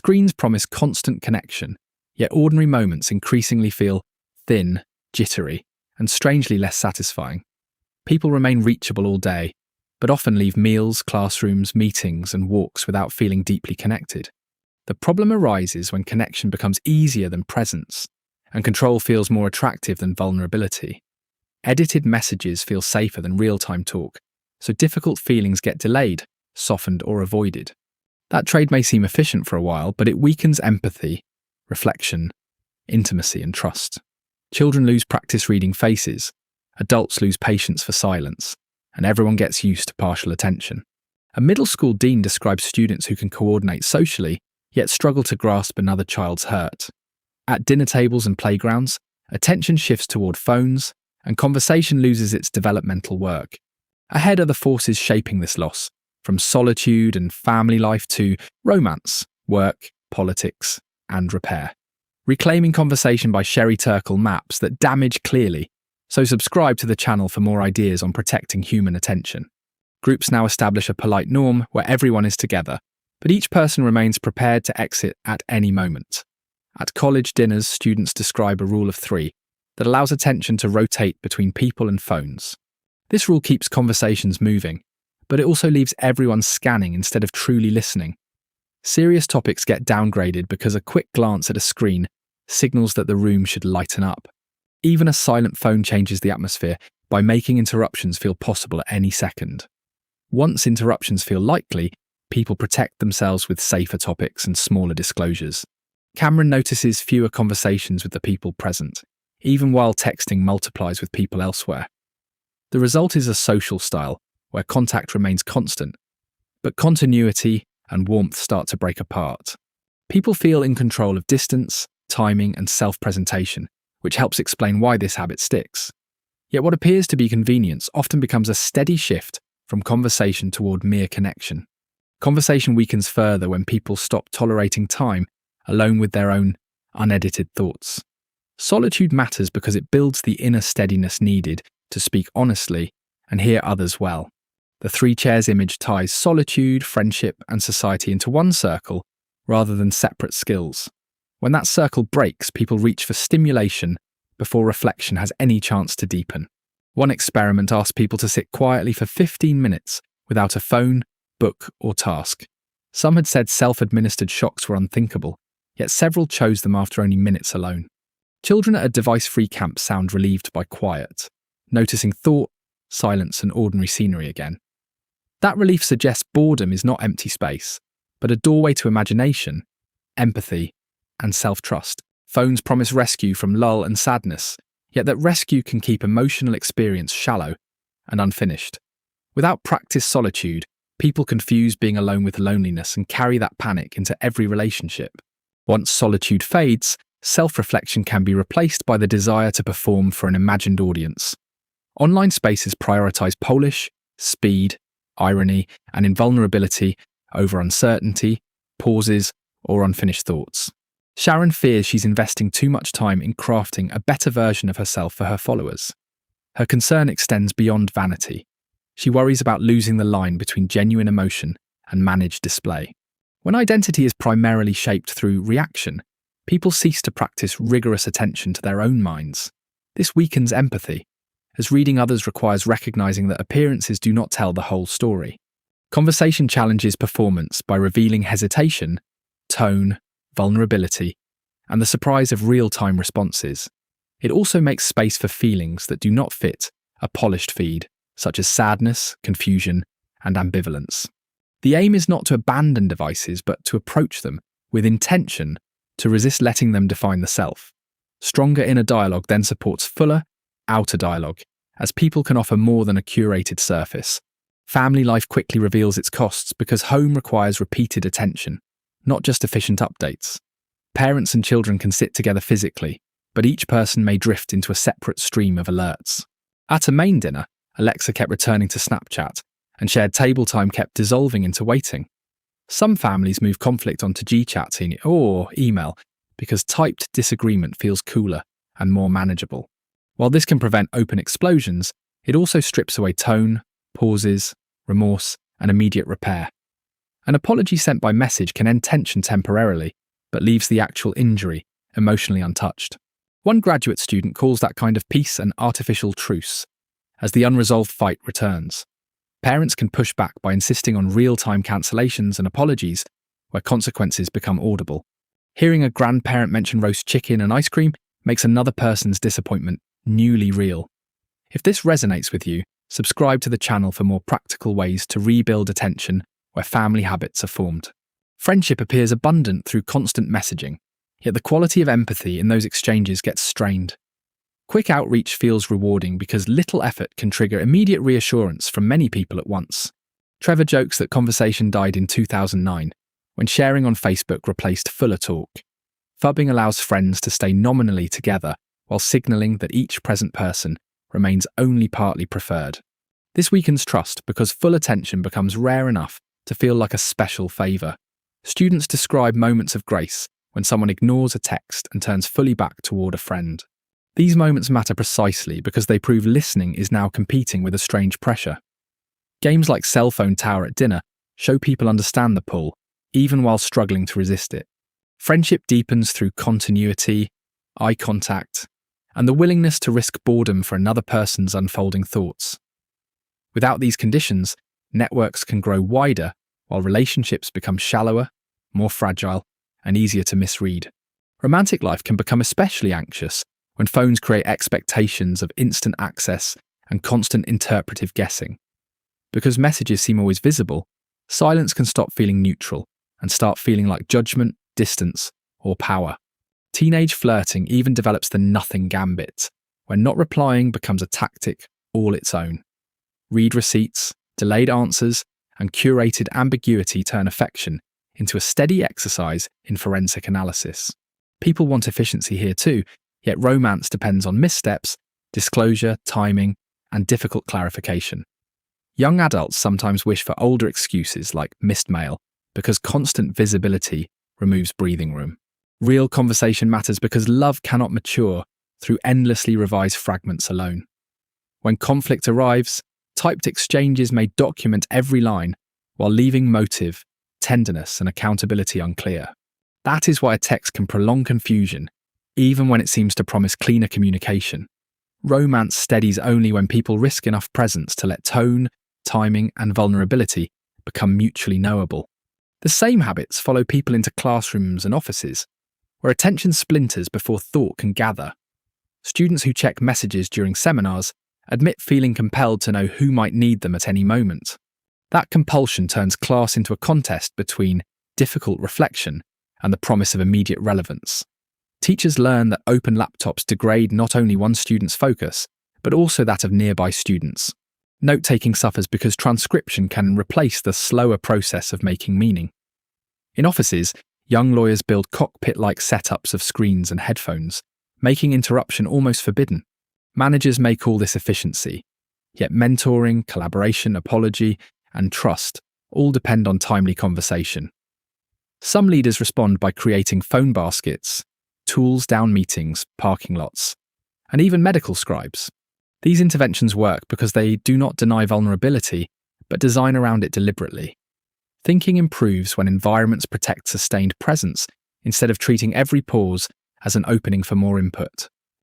Screens promise constant connection, yet ordinary moments increasingly feel thin, jittery, and strangely less satisfying. People remain reachable all day, but often leave meals, classrooms, meetings, and walks without feeling deeply connected. The problem arises when connection becomes easier than presence, and control feels more attractive than vulnerability. Edited messages feel safer than real-time talk, so difficult feelings get delayed, softened, or avoided. That trade may seem efficient for a while, but it weakens empathy, reflection, intimacy, and trust. Children lose practice reading faces, adults lose patience for silence, and everyone gets used to partial attention. A middle school dean describes students who can coordinate socially, yet struggle to grasp another child's hurt. At dinner tables and playgrounds, attention shifts toward phones, and conversation loses its developmental work. Ahead are the forces shaping this loss, from solitude and family life to romance, work, politics, and repair. Reclaiming Conversation by Sherry Turkle maps that damage clearly, so subscribe to the channel for more ideas on protecting human attention. Groups now establish a polite norm where everyone is together, but each person remains prepared to exit at any moment. At college dinners, students describe a rule of 3 that allows attention to rotate between people and phones. This rule keeps conversations moving, but it also leaves everyone scanning instead of truly listening. Serious topics get downgraded because a quick glance at a screen signals that the room should lighten up. Even a silent phone changes the atmosphere by making interruptions feel possible at any second. Once interruptions feel likely, people protect themselves with safer topics and smaller disclosures. Cameron notices fewer conversations with the people present, even while texting multiplies with people elsewhere. The result is a social style where contact remains constant, but continuity and warmth start to break apart. People feel in control of distance, timing, and self-presentation, which helps explain why this habit sticks. Yet what appears to be convenience often becomes a steady shift from conversation toward mere connection. Conversation weakens further when people stop tolerating time alone with their own unedited thoughts. Solitude matters because it builds the inner steadiness needed to speak honestly and hear others well. The 3 chairs image ties solitude, friendship, and society into one circle rather than separate skills. When that circle breaks, people reach for stimulation before reflection has any chance to deepen. One experiment asked people to sit quietly for 15 minutes without a phone, book, or task. Some had said self-administered shocks were unthinkable, yet several chose them after only minutes alone. Children at a device-free camp sound relieved by quiet, noticing thought, silence, and ordinary scenery again. That relief suggests boredom is not empty space, but a doorway to imagination, empathy, and self-trust. Phones promise rescue from lull and sadness, yet that rescue can keep emotional experience shallow and unfinished. Without practiced solitude, people confuse being alone with loneliness and carry that panic into every relationship. Once solitude fades, self-reflection can be replaced by the desire to perform for an imagined audience. Online spaces prioritize polish, speed, irony, and invulnerability over uncertainty, pauses, or unfinished thoughts. Sharon fears she's investing too much time in crafting a better version of herself for her followers. Her concern extends beyond vanity. She worries about losing the line between genuine emotion and managed display. When identity is primarily shaped through reaction, people cease to practice rigorous attention to their own minds. This weakens empathy, as reading others requires recognizing that appearances do not tell the whole story. Conversation challenges performance by revealing hesitation, tone, vulnerability, and the surprise of real-time responses. It also makes space for feelings that do not fit a polished feed, such as sadness, confusion, and ambivalence. The aim is not to abandon devices, but to approach them with intention to resist letting them define the self. Stronger inner dialogue then supports fuller, outer dialogue, as people can offer more than a curated surface. Family life quickly reveals its costs because home requires repeated attention, not just efficient updates. Parents and children can sit together physically, but each person may drift into a separate stream of alerts. At a main dinner, Alexa kept returning to Snapchat, and shared table time kept dissolving into waiting. Some families move conflict onto GChat or email because typed disagreement feels cooler and more manageable. While this can prevent open explosions, it also strips away tone, pauses, remorse, and immediate repair. An apology sent by message can end tension temporarily, but leaves the actual injury emotionally untouched. One graduate student calls that kind of peace an artificial truce, as the unresolved fight returns. Parents can push back by insisting on real-time cancellations and apologies where consequences become audible. Hearing a grandparent mention roast chicken and ice cream makes another person's disappointment newly real. If this resonates with you, subscribe to the channel for more practical ways to rebuild attention where family habits are formed. Friendship appears abundant through constant messaging, yet the quality of empathy in those exchanges gets strained. Quick outreach feels rewarding because little effort can trigger immediate reassurance from many people at once. Trevor jokes that conversation died in 2009, when sharing on Facebook replaced fuller talk. Fubbing allows friends to stay nominally together while signalling that each present person remains only partly preferred. This weakens trust because full attention becomes rare enough to feel like a special favour. Students describe moments of grace when someone ignores a text and turns fully back toward a friend. These moments matter precisely because they prove listening is now competing with a strange pressure. Games like Cell Phone Tower at dinner show people understand the pull, even while struggling to resist it. Friendship deepens through continuity, eye contact, and the willingness to risk boredom for another person's unfolding thoughts. Without these conditions, networks can grow wider while relationships become shallower, more fragile, and easier to misread. Romantic life can become especially anxious when phones create expectations of instant access and constant interpretive guessing. Because messages seem always visible, silence can stop feeling neutral and start feeling like judgment, distance, or power. Teenage flirting even develops the nothing gambit, where not replying becomes a tactic all its own. Read receipts, delayed answers, and curated ambiguity turn affection into a steady exercise in forensic analysis. People want efficiency here too, yet romance depends on missteps, disclosure, timing, and difficult clarification. Young adults sometimes wish for older excuses like missed mail because constant visibility removes breathing room. Real conversation matters because love cannot mature through endlessly revised fragments alone. When conflict arrives, typed exchanges may document every line while leaving motive, tenderness, and accountability unclear. That is why a text can prolong confusion, even when it seems to promise cleaner communication. Romance steadies only when people risk enough presence to let tone, timing, and vulnerability become mutually knowable. The same habits follow people into classrooms and offices, where attention splinters before thought can gather. Students who check messages during seminars admit feeling compelled to know who might need them at any moment. That compulsion turns class into a contest between difficult reflection and the promise of immediate relevance. Teachers learn that open laptops degrade not only one student's focus, but also that of nearby students. Note-taking suffers because transcription can replace the slower process of making meaning. In offices, young lawyers build cockpit-like setups of screens and headphones, making interruption almost forbidden. Managers may call this efficiency, yet mentoring, collaboration, apology, and trust all depend on timely conversation. Some leaders respond by creating phone baskets, tools down meetings, parking lots, and even medical scribes. These interventions work because they do not deny vulnerability, but design around it deliberately. Thinking improves when environments protect sustained presence instead of treating every pause as an opening for more input.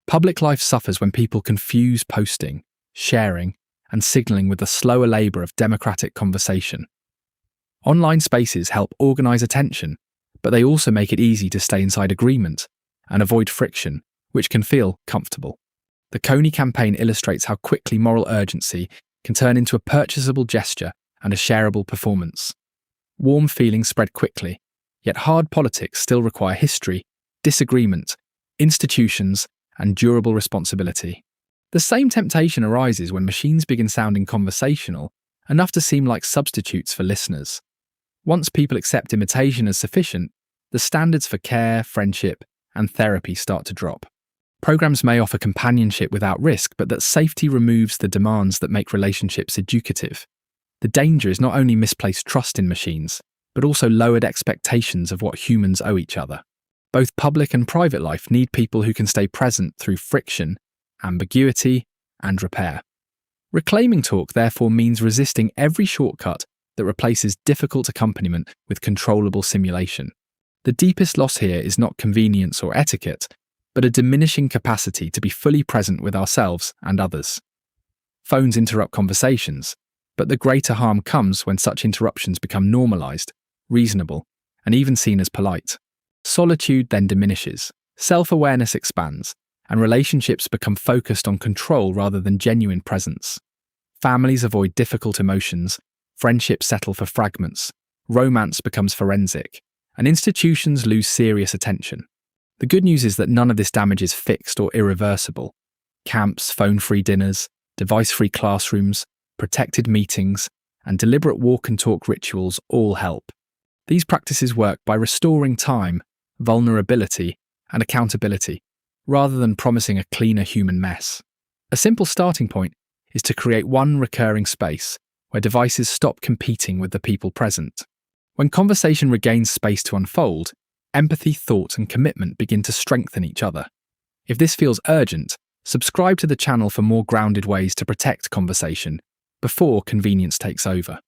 Public life suffers when people confuse posting, sharing, and signaling with the slower labour of democratic conversation. Online spaces help organise attention, but they also make it easy to stay inside agreement and avoid friction, which can feel comfortable. The Coney campaign illustrates how quickly moral urgency can turn into a purchasable gesture and a shareable performance. Warm feelings spread quickly, yet hard politics still require history, disagreement, institutions, and durable responsibility. The same temptation arises when machines begin sounding conversational, enough to seem like substitutes for listeners. Once people accept imitation as sufficient, the standards for care, friendship, and therapy start to drop. Programs may offer companionship without risk, but that safety removes the demands that make relationships educative. The danger is not only misplaced trust in machines, but also lowered expectations of what humans owe each other. Both public and private life need people who can stay present through friction, ambiguity, and repair. Reclaiming talk therefore means resisting every shortcut that replaces difficult accompaniment with controllable simulation. The deepest loss here is not convenience or etiquette, but a diminishing capacity to be fully present with ourselves and others. Phones interrupt conversations, but the greater harm comes when such interruptions become normalized, reasonable, and even seen as polite. Solitude then diminishes, self-awareness expands, and relationships become focused on control rather than genuine presence. Families avoid difficult emotions, friendships settle for fragments, romance becomes forensic, and institutions lose serious attention. The good news is that none of this damage is fixed or irreversible. Camps, phone-free dinners, device-free classrooms, protected meetings, and deliberate walk and talk rituals all help. These practices work by restoring time, vulnerability, and accountability, rather than promising a cleaner human mess. A simple starting point is to create one recurring space where devices stop competing with the people present. When conversation regains space to unfold, empathy, thought, and commitment begin to strengthen each other. If this feels urgent, subscribe to the channel for more grounded ways to protect conversation before convenience takes over.